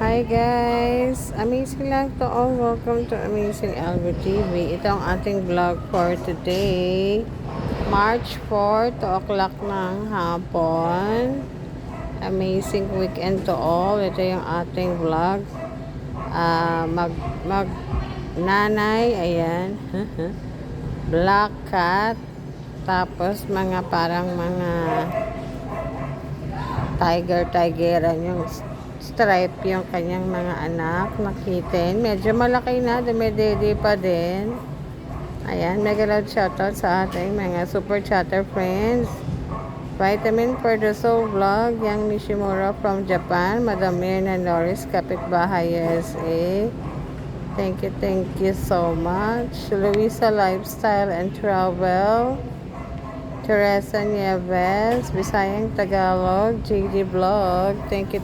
Hi guys! Amazing lang to all. Welcome to Amazing Algo TV. Ito ang ating vlog for today. March 4, 2 o'clock ng hapon. Amazing weekend to all. Ito yung ating vlog. Mag nanay, ayan. Black cat. Tapos parang mga tigeran yung stripe yung kanyang mga anak na kitten. Medyo malaki na, dumidede pa din. Ayan, mega loud shoutout sa ating mga super chatter friends. Vitamin for the Soul Vlog, Yang Nishimura from Japan, Madam Mirna Norris, Kapitbahay USA. Thank you so much. Luisa Lifestyle and Travel, Teresa Nieves, Bisayang Tagalog, JD Vlog. Thank you.